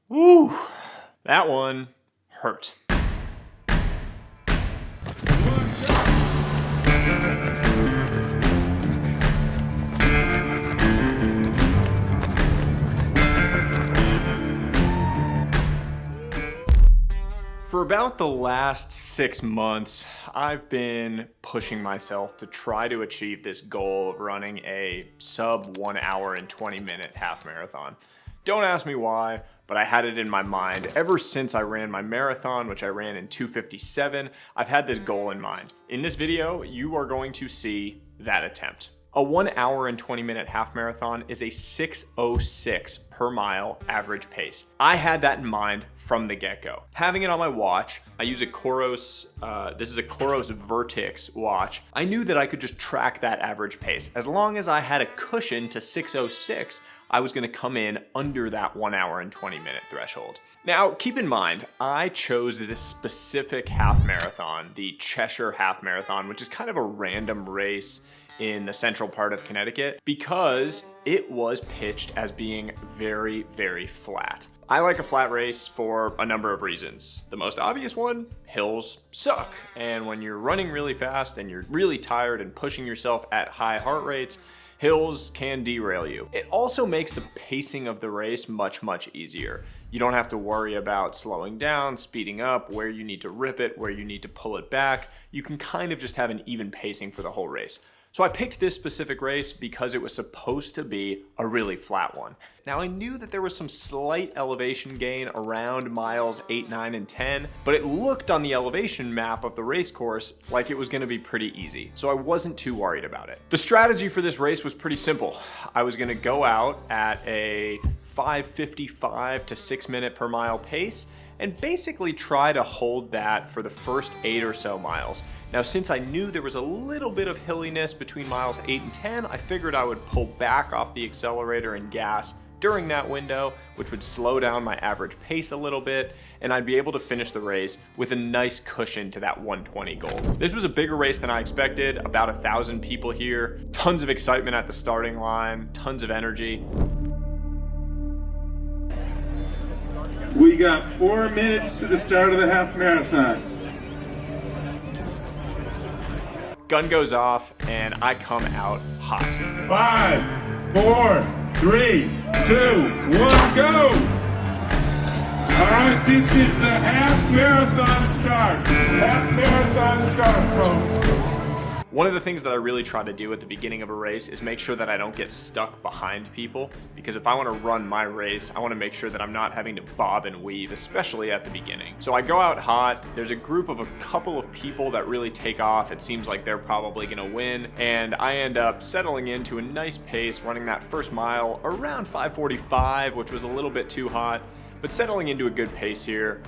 Woo, that one hurt. For about the last 6 months, I've been pushing myself to try to achieve this goal of running a sub 1 hour and 20 minute half marathon. Don't ask me why, but I had it in my mind. Ever since I ran my marathon, which I ran in 2:57, I've had this goal in mind. In this video, you are going to see that attempt. A 1 hour and 20 minute half marathon is a 6:06 per mile average pace. I had that in mind from the get-go. Having it on my watch, I use a Coros, this is a Coros Vertix watch. I knew that I could just track that average pace. As long as I had a cushion to 6:06, I was gonna come in under that 1 hour and 20 minute threshold. Now, keep in mind, I chose this specific half marathon, the Cheshire Half Marathon, which is kind of a random race in the central part of Connecticut, because it was pitched as being very, very flat. I like a flat race for a number of reasons. The most obvious one, hills suck. And when you're running really fast and you're really tired and pushing yourself at high heart rates, hills can derail you. It also makes the pacing of the race much, much easier. You don't have to worry about slowing down, speeding up, where you need to rip it, where you need to pull it back. You can kind of just have an even pacing for the whole race. So I picked this specific race because it was supposed to be a really flat one. Now I knew that there was some slight elevation gain around miles 8, 9, and 10, but it looked on the elevation map of the race course like it was gonna be pretty easy, so I wasn't too worried about it. The strategy for this race was pretty simple. I was gonna go out at a 5:55 to 6 minute per mile pace, and basically try to hold that for the first 8 or so miles. Now, since I knew there was a little bit of hilliness between miles 8 and 10, I figured I would pull back off the accelerator and gas during that window, which would slow down my average pace a little bit, and I'd be able to finish the race with a nice cushion to that 120 goal. This was a bigger race than I expected, about 1,000 people here, tons of excitement at the starting line, tons of energy. We got 4 minutes to the start of the half marathon. Gun goes off and I come out hot. 5, 4, 3, 2, 1, go! All right, this is the half marathon start. Half marathon start, folks. One of the things that I really try to do at the beginning of a race is make sure that I don't get stuck behind people, because if I want to run my race, I want to make sure that I'm not having to bob and weave, especially at the beginning. So I go out hot, there's a group of a couple of people that really take off, it seems like they're probably going to win, and I end up settling into a nice pace, running that first mile around 5:45, which was a little bit too hot, but settling into a good pace here,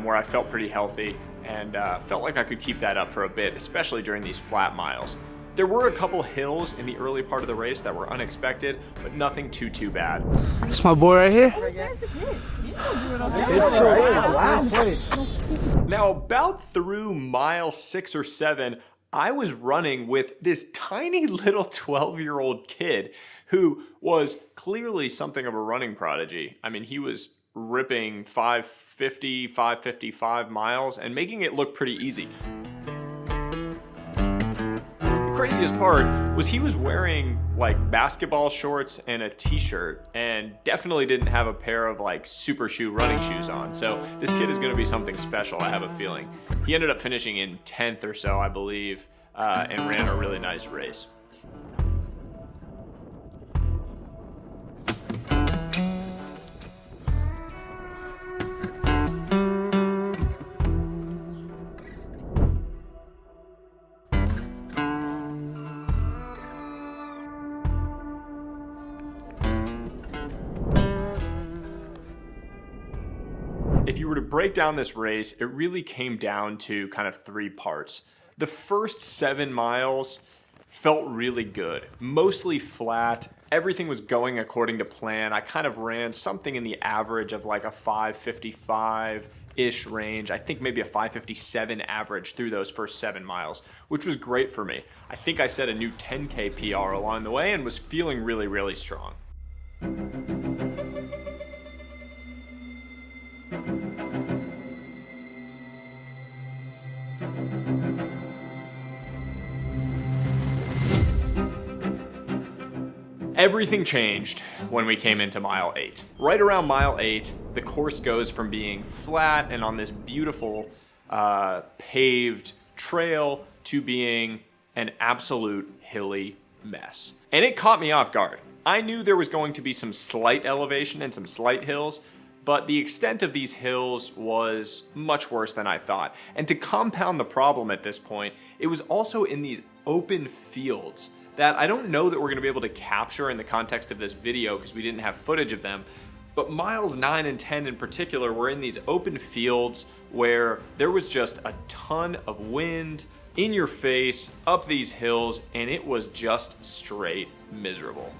where I felt pretty healthy. And felt like I could keep that up for a bit, especially during these flat miles. There were a couple hills in the early part of the race that were unexpected, but nothing too bad. That's my boy right here. Now, about through mile 6 or 7, I was running with this tiny little 12-year-old kid who was clearly something of a running prodigy. I mean, he was ripping 550, 555 miles and making it look pretty easy. The craziest part was he was wearing like basketball shorts and a t-shirt and definitely didn't have a pair of like super shoe running shoes on. So this kid is going to be something special, I have a feeling. He ended up finishing in 10th or so, I believe, and ran a really nice race. If you were to break down this race, it really came down to kind of 3 parts. The first 7 miles felt really good, mostly flat. Everything was going according to plan. I kind of ran something in the average of like a 5:55-ish range. I think maybe a 5:57 average through those first 7 miles, which was great for me. I think I set a new 10K PR along the way and was feeling really, really strong. Everything changed when we came into mile 8. Right around mile 8, the course goes from being flat and on this beautiful paved trail to being an absolute hilly mess. And it caught me off guard. I knew there was going to be some slight elevation and some slight hills, but the extent of these hills was much worse than I thought. And to compound the problem at this point, it was also in these open fields that I don't know that we're going to be able to capture in the context of this video because we didn't have footage of them. But miles 9 and 10 in particular were in these open fields where there was just a ton of wind in your face up these hills, and it was just straight miserable.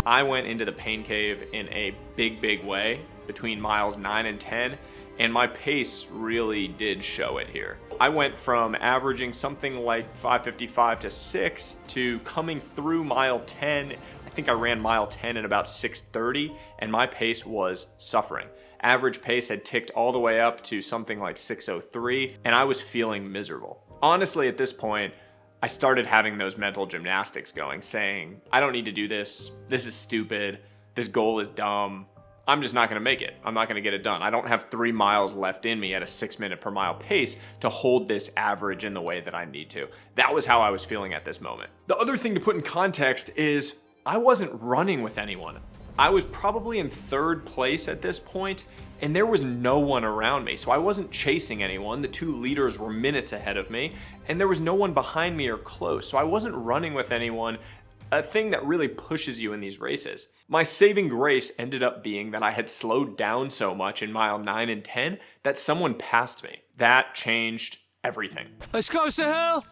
I went into the pain cave in a big way between miles 9 and 10, and my pace really did show it here. I went from averaging something like 5:55 to 6 to coming through mile 10. I think I ran mile 10 at about 6:30, and my pace was suffering. Average pace had ticked all the way up to something like 6:03, and I was feeling miserable. Honestly, at this point, I started having those mental gymnastics going, saying, I don't need to do this. This is stupid. This goal is dumb. I'm just not going to make it. I'm not going to get it done. I don't have 3 miles left in me at a 6 minute per mile pace to hold this average in the way that I need to. That was how I was feeling at this moment. The other thing to put in context is I wasn't running with anyone. I was probably in 3rd place at this point, and there was no one around me. So I wasn't chasing anyone. The 2 leaders were minutes ahead of me, and there was no one behind me or close. So I wasn't running with anyone, a thing that really pushes you in these races. My saving grace ended up being that I had slowed down so much in mile 9 and 10 that someone passed me. That changed everything. Let's go, Sahil!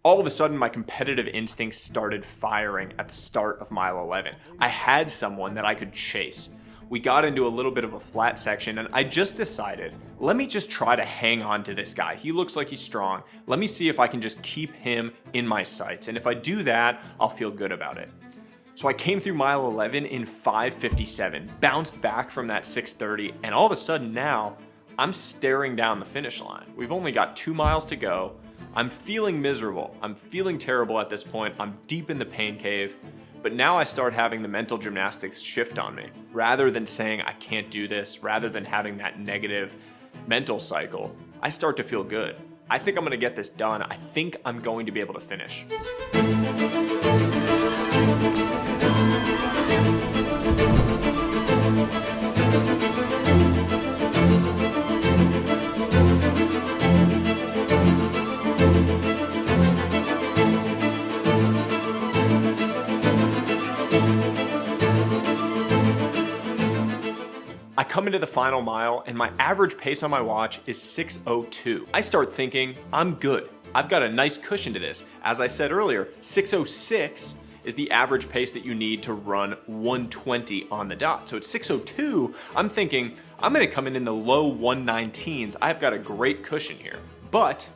All of a sudden, my competitive instincts started firing at the start of mile 11. I had someone that I could chase. We got into a little bit of a flat section, and I just decided, let me just try to hang on to this guy. He looks like he's strong. Let me see if I can just keep him in my sights. And if I do that, I'll feel good about it. So I came through mile 11 in 5:57, bounced back from that 6:30, and all of a sudden now, I'm staring down the finish line. We've only got 2 miles to go. I'm feeling miserable. I'm feeling terrible at this point. I'm deep in the pain cave. But now I start having the mental gymnastics shift on me. Rather than saying I can't do this, rather than having that negative mental cycle, I start to feel good. I think I'm going to get this done. I think I'm going to be able to finish. I come into the final mile and my average pace on my watch is 6:02. I start thinking, I'm good. I've got a nice cushion to this. As I said earlier, 6:06 is the average pace that you need to run 120 on the dot. So at 6:02, I'm thinking, I'm gonna come in the low 119s. I've got a great cushion here. But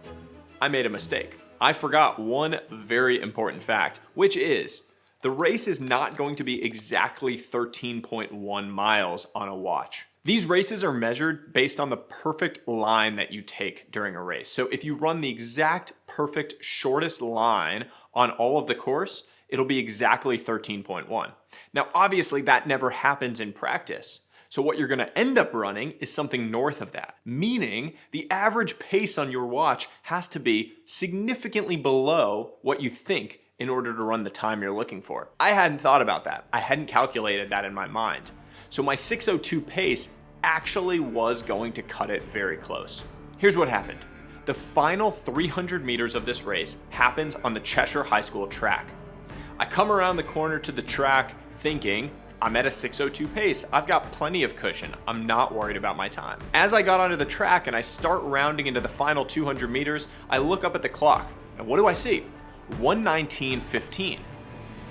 I made a mistake. I forgot one very important fact, which is, the race is not going to be exactly 13.1 miles on a watch. These races are measured based on the perfect line that you take during a race. So if you run the exact perfect shortest line on all of the course, it'll be exactly 13.1. Now, obviously that never happens in practice. So what you're gonna end up running is something north of that, meaning the average pace on your watch has to be significantly below what you think in order to run the time you're looking for. I hadn't thought about that. I hadn't calculated that in my mind. So my 6:02 pace actually was going to cut it very close. Here's what happened. The final 300 meters of this race happens on the Cheshire High School track. I come around the corner to the track thinking, I'm at a 6:02 pace. I've got plenty of cushion. I'm not worried about my time. As I got onto the track and I start rounding into the final 200 meters, I look up at the clock. And what do I see? 1:19:15.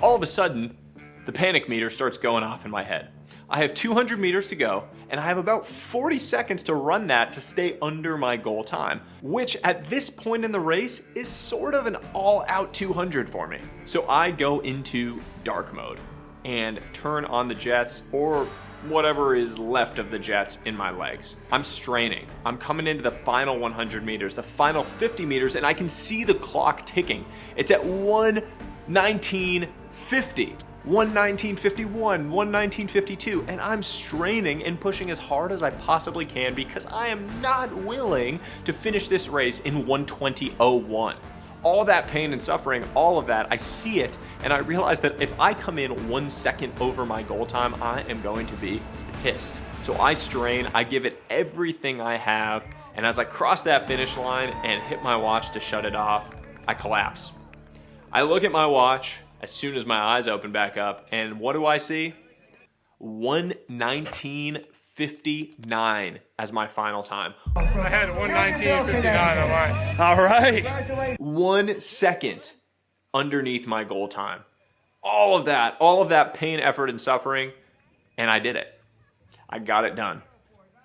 All of a sudden, the panic meter starts going off in my head. I have 200 meters to go, and I have about 40 seconds to run that to stay under my goal time, which at this point in the race is sort of an all-out 200 for me. So I go into dark mode and turn on the jets, or whatever is left of the jets in my legs. I'm straining. I'm coming into the final 100 meters, the final 50 meters, and I can see the clock ticking. It's at 1950, 1:19:51, 1:19:52, and I'm straining and pushing as hard as I possibly can because I am not willing to finish this race in 1:20:01. All that pain and suffering, all of that, I see it, and I realize that if I come in 1 second over my goal time, I am going to be pissed. So I strain, I give it everything I have, and as I cross that finish line and hit my watch to shut it off, I collapse. I look at my watch as soon as my eyes open back up, and what do I see? 1:19:59 as my final time. I had 1:19:59 on mine. All right. 1 second underneath my goal time. All of that pain, effort, and suffering, and I did it. I got it done.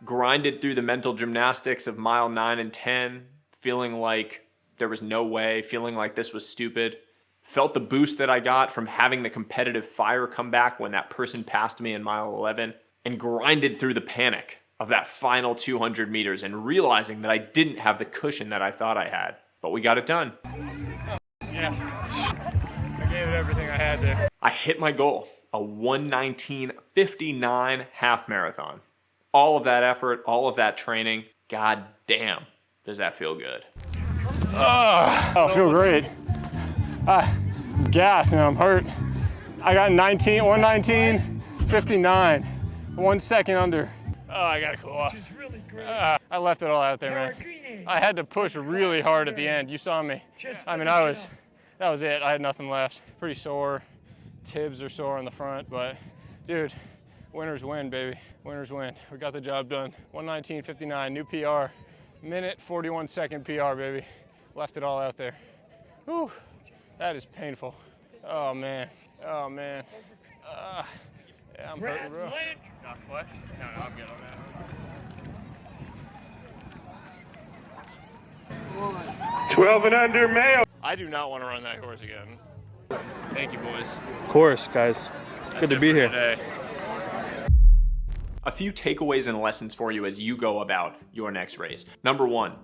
Grinded through the mental gymnastics of mile 9 and 10, feeling like there was no way, feeling like this was stupid. Felt the boost that I got from having the competitive fire come back when that person passed me in mile 11, and grinded through the panic of that final 200 meters and realizing that I didn't have the cushion that I thought I had. But we got it done. Yes. I gave it everything I had there. I hit my goal, a 1:19:59 half marathon. All of that effort, all of that training, god damn, does that feel good. I feel great. I'm gassed and I'm hurt. I got 1:19:59, 1 second under. Oh, I gotta cool off. I left it all out there, man. I had to push really hard at the end. You saw me. I mean, that was it. I had nothing left. Pretty sore. Tibs are sore on the front, but dude, winners win, baby. Winners win. We got the job done. 1:19:59, new PR. Minute 41 second PR, baby. Left it all out there. Whew. That is painful. Oh man. Oh man. Yeah, I'm hurting, bro. What? No, I'm good on that. 12 and under male. I do not want to run that course again. Thank you, boys. Of course, guys. Good to be here. Today. A few takeaways and lessons for you as you go about your next race. Number 1,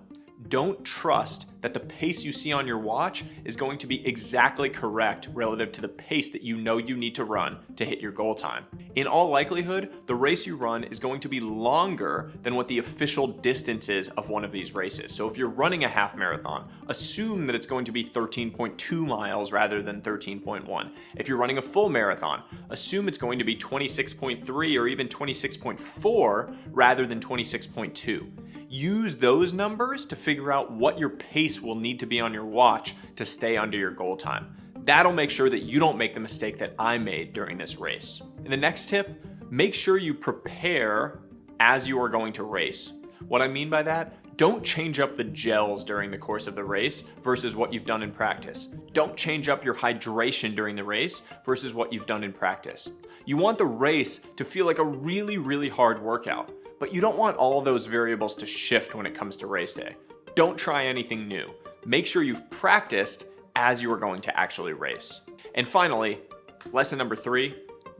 don't trust that the pace you see on your watch is going to be exactly correct relative to the pace that you know you need to run to hit your goal time. In all likelihood, the race you run is going to be longer than what the official distance is of one of these races. So if you're running a half marathon, assume that it's going to be 13.2 miles rather than 13.1. If you're running a full marathon, assume it's going to be 26.3 or even 26.4 rather than 26.2. Use those numbers to figure out what your pace will need to be on your watch to stay under your goal time. That'll make sure that you don't make the mistake that I made during this race. And the next tip, make sure you prepare as you are going to race. What I mean by that, don't change up the gels during the course of the race versus what you've done in practice. Don't change up your hydration during the race versus what you've done in practice. You want the race to feel like a really, really hard workout, but you don't want all those variables to shift when it comes to race day. Don't try anything new. Make sure you've practiced as you are going to actually race. And finally, lesson number 3,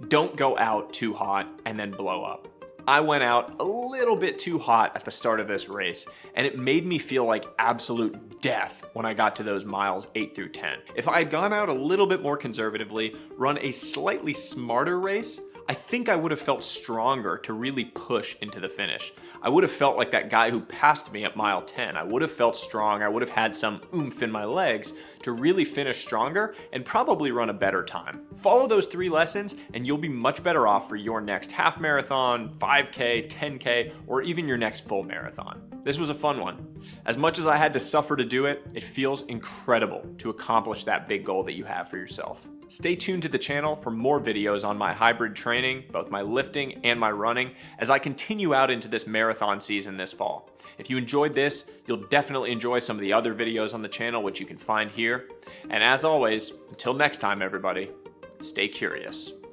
don't go out too hot and then blow up. I went out a little bit too hot at the start of this race, and it made me feel like absolute death when I got to those miles 8 through 10. If I had gone out a little bit more conservatively, run a slightly smarter race, I think I would have felt stronger to really push into the finish. I would have felt like that guy who passed me at mile 10. I would have felt strong. I would have had some oomph in my legs to really finish stronger and probably run a better time. Follow those 3 lessons and you'll be much better off for your next half marathon, 5K, 10K, or even your next full marathon. This was a fun one. As much as I had to suffer to do it, it feels incredible to accomplish that big goal that you have for yourself. Stay tuned to the channel for more videos on my hybrid training, both my lifting and my running, as I continue out into this marathon season this fall. If you enjoyed this, you'll definitely enjoy some of the other videos on the channel, which you can find here. And as always, until next time, everybody, stay curious.